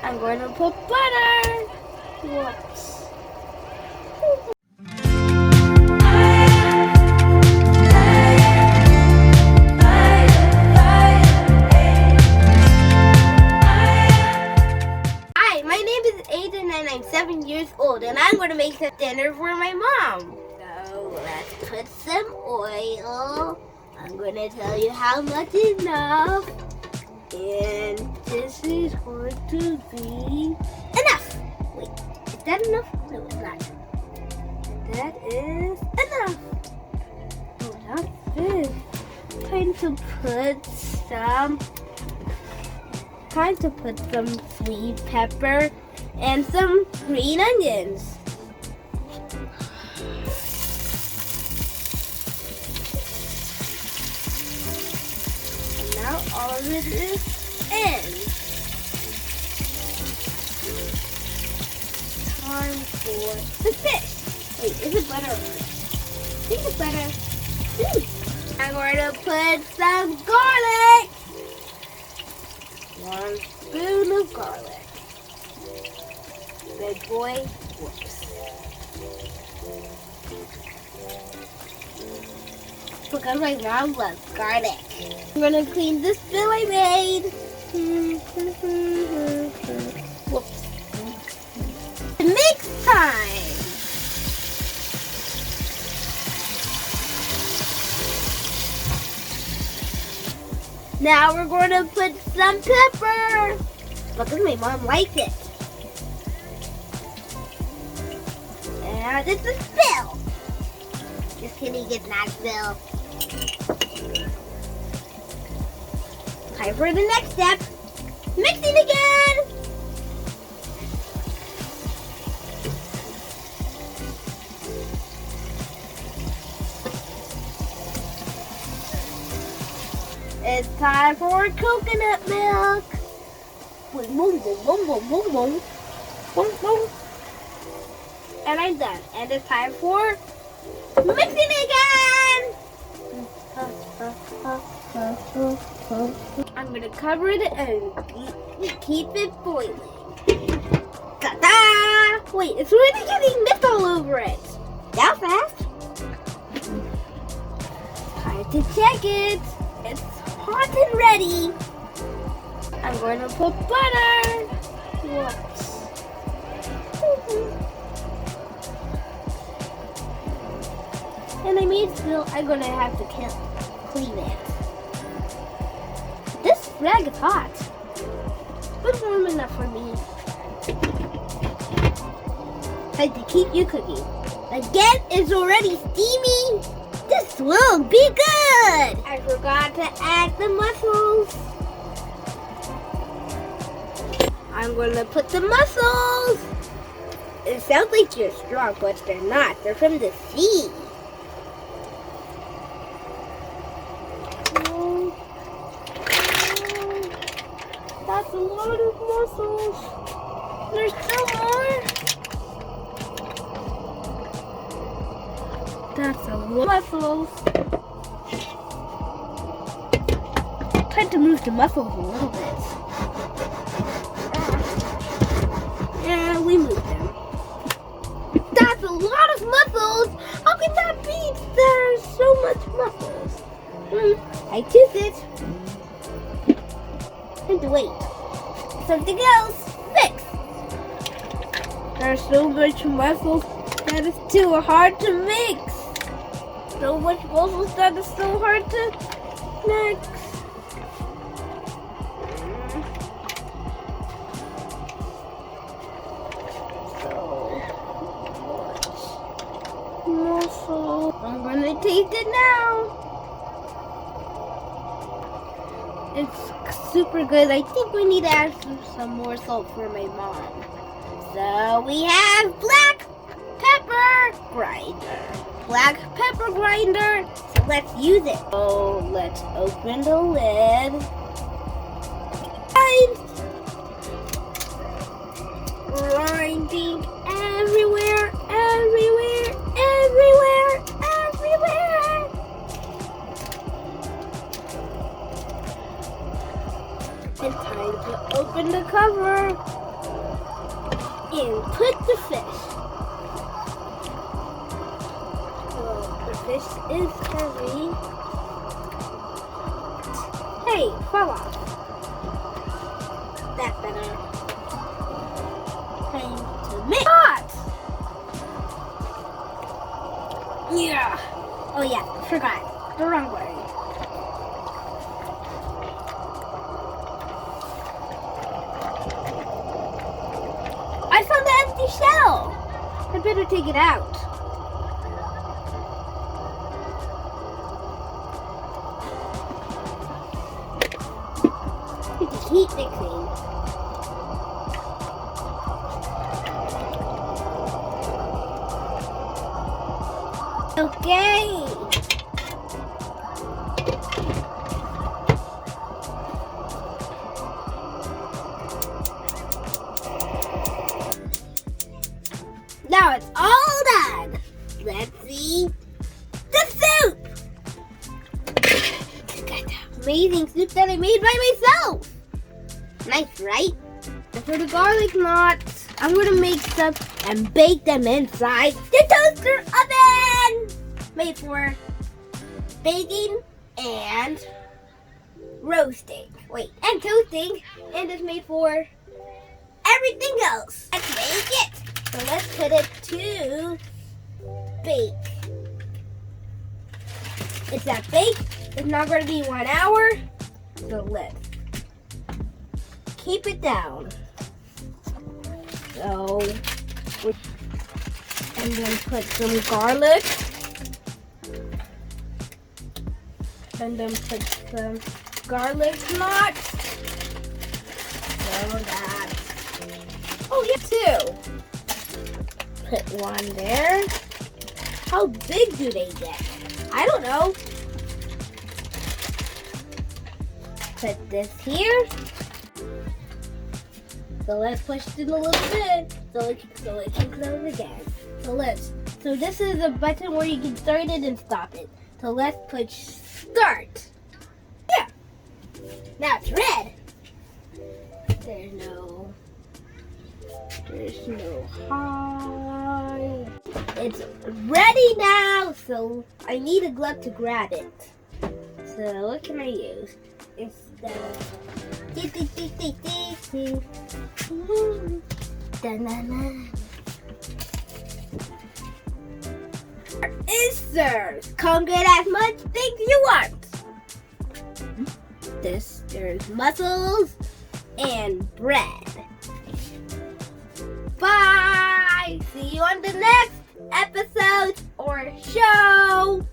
I'm going to put butter. Whoops. Hi, my name is Aiden and I'm 7 years old and I'm going to make some dinner for my mom. So let's put some oil. I'm going to tell you how much is enough. And this is going to be enough. Wait, is that enough? No, it's not. That is enough. Oh, that's big. Time to put some sweet pepper and some green onions. And now all of it is in. Time for the fish. Wait, is it butter or fish? I think it's butter. I'm going to put some garlic. 1 spoon of garlic. Big boy, whoops. Because my mom loves garlic. I'm gonna clean this bill I made. Whoops. Mix time. Now we're going to put some pepper. Because my mom likes it. And it's a spill. Just kidding, it's not spill. Time for the next step. Mixing again. It's time for coconut milk. Boom, boom, boom, boom, boom, boom, boom. Boom, boom. And I'm done. And it's time for mixing again. I'm going to cover it and keep it boiling. Ta-da! Wait, it's really getting mist all over it. That fast? Time to check it. It's hot and ready. I'm going to put butter. Whoops. And I made still, I'm going to have to clean it. This rag is hot. But warm enough for me. Time to keep you cooking. Again, it's already steamy. This will be good! I forgot to add the mussels. I'm going to put the mussels. It sounds like you're strong, but they're not. They're from the sea. That's a lot of mussels. There's still more. That's a lot of mussels. Time to move the mussels a little bit. Yeah, we moved them. That's a lot of mussels. How can that be? There's so much mussels. I took it. And wait. Something else. Fix. There's so much mussels that it's too hard to mix. So much mussels that it's so hard to mix. So much mussel. I'm gonna taste it now. It's super good. I think we need to add some more salt for my mom. So we have black pepper grinder. Black pepper grinder. So let's use it. So let's open the lid. Grinding everywhere, everywhere, everywhere, everywhere. It's time to open the cover. and put the fish. So the fish is heavy. Hey, fall off. That's better. Time to mix. Hot! Yeah. Oh yeah, forgot. The wrong word. I found the empty shell. I better take it out. Keep mixing. Okay. Now it's all done. Let's see the soup. Got the amazing soup that I made by myself. Nice, right? And for the garlic knots, I'm gonna make some and bake them inside the toaster oven. Made for baking and roasting. Wait, and toasting. And it's made for everything else. Let's bake it. So let's put it to bake. It's at bake. It's not going to be 1 hour. So let's keep it down. So, and then put some garlic. And then put some garlic knots. So that. Oh, yeah, 2. Put 1 there. How big do they get? I don't know. Put this here. So let's push it in a little bit so it can close again. So this is a button where you can start it and stop it. So let's push start. Yeah. Now it's red. There's no high. It's ready now, so I need a glove to grab it. So what can I use? It's the scissors. Come get as much things you want. There's mussels and bread. Bye! See you on the next episode or show!